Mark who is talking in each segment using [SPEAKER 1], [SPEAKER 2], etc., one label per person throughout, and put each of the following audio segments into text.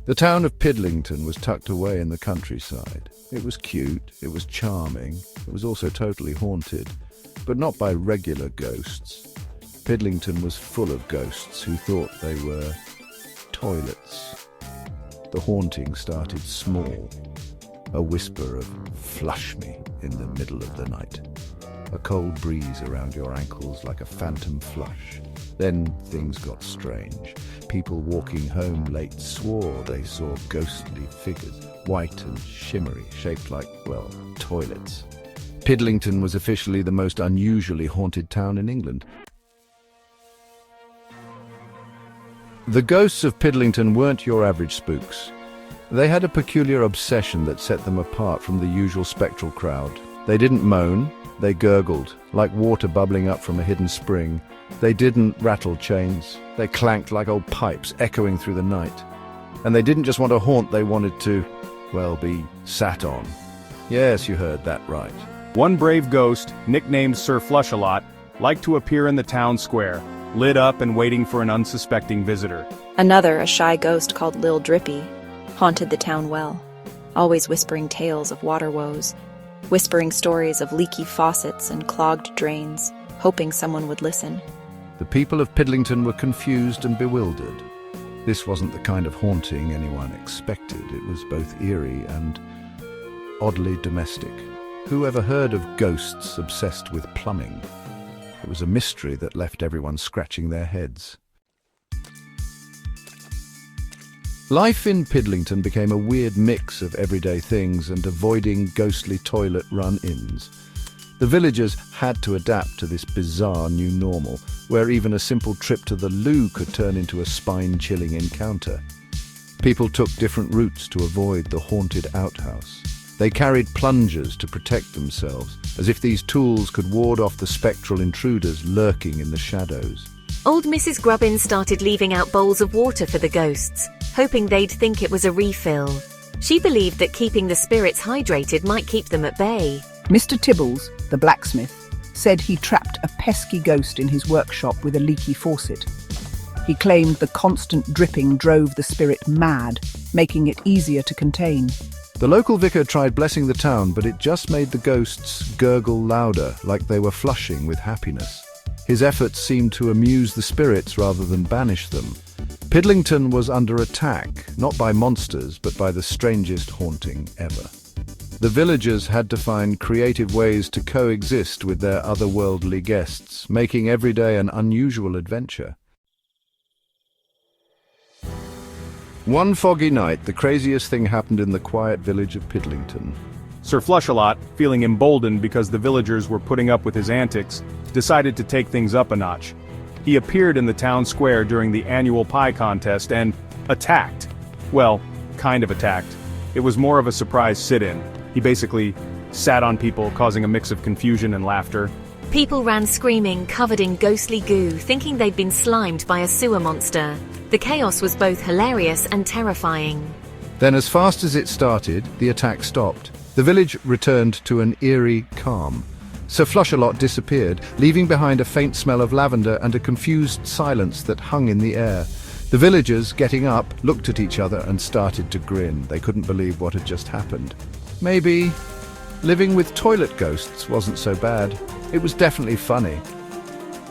[SPEAKER 1] The town of Pidlington was tucked away in the countryside. It was cute, it was charming, it was also totally haunted, but not by regular ghosts. Pidlington was full of ghosts who thought they were toilets. The haunting started small, a whisper of "flush me" in the middle of the night. A cold breeze around your ankles like a phantom flush. Then things got strange. People walking home late swore they saw ghostly figures, white and shimmery, shaped like, well, toilets. Pidlington was officially the most unusually haunted town in England. The ghosts of Pidlington weren't your average spooks. They had a peculiar obsession that set them apart from the usual spectral crowd. They didn't moan, they gurgled, like water bubbling up from a hidden spring. They didn't rattle chains. They clanked like old pipes, echoing through the night. And they didn't just want to haunt, they wanted to, well, be sat on. Yes, you heard that right.
[SPEAKER 2] One brave ghost, nicknamed Sir Flush-a-Lot, liked to appear in the town square, lit up and waiting for an unsuspecting visitor.
[SPEAKER 3] Another, a shy ghost called Lil Drippy, haunted the town well, always whispering tales of water woes, whispering stories of leaky faucets and clogged drains, hoping someone would listen.
[SPEAKER 1] The people of Pidlington were confused and bewildered. This wasn't the kind of haunting anyone expected. It was both eerie and oddly domestic. Who ever heard of ghosts obsessed with plumbing? It was a mystery that left everyone scratching their heads. Life in Pidlington became a weird mix of everyday things and avoiding ghostly toilet run-ins. The villagers had to adapt to this bizarre new normal, where even a simple trip to the loo could turn into a spine-chilling encounter. People took different routes to avoid the haunted outhouse. They carried plungers to protect themselves, as if these tools could ward off the spectral intruders lurking in the shadows.
[SPEAKER 4] Old Mrs. Grubbin started leaving out bowls of water for the ghosts, hoping they'd think it was a refill. She believed that keeping the spirits hydrated might keep them at bay.
[SPEAKER 5] Mr. Tibbles, the blacksmith, said he trapped a pesky ghost in his workshop with a leaky faucet. He claimed the constant dripping drove the spirit mad, making it easier to contain.
[SPEAKER 1] The local vicar tried blessing the town, but it just made the ghosts gurgle louder, like they were flushing with happiness. His efforts seemed to amuse the spirits rather than banish them. Pidlington was under attack, not by monsters, but by the strangest haunting ever. The villagers had to find creative ways to coexist with their otherworldly guests, making every day an unusual adventure. One foggy night, the craziest thing happened in the quiet village of Pidlington.
[SPEAKER 2] Sir Flush-a-Lot, feeling emboldened because the villagers were putting up with his antics, decided to take things up a notch. He appeared in the town square during the annual pie contest and attacked. Well, kind of attacked. It was more of a surprise sit-in. He basically sat on people, causing a mix of confusion and laughter.
[SPEAKER 4] People ran screaming, covered in ghostly goo, thinking they'd been slimed by a sewer monster. The chaos was both hilarious and terrifying.
[SPEAKER 1] Then, as fast as it started, the attack stopped. The village returned to an eerie calm. Sir Flush-a-Lot disappeared, leaving behind a faint smell of lavender and a confused silence that hung in the air. The villagers, getting up, looked at each other and started to grin. They couldn't believe what had just happened. Maybe living with toilet ghosts wasn't so bad. It was definitely funny.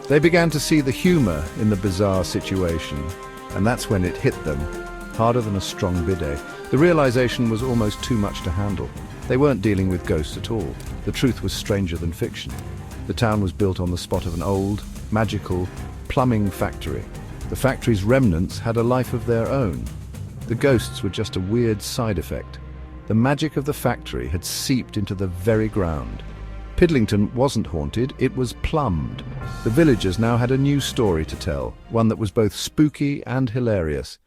[SPEAKER 1] They began to see the humor in the bizarre situation, and that's when it hit them, harder than a strong bidet. The realization was almost too much to handle. They weren't dealing with ghosts at all. The truth was stranger than fiction. The town was built on the spot of an old, magical plumbing factory. The factory's remnants had a life of their own. The ghosts were just a weird side effect. The magic of the factory had seeped into the very ground. Pidlington wasn't haunted, it was plumbed. The villagers now had a new story to tell, one that was both spooky and hilarious.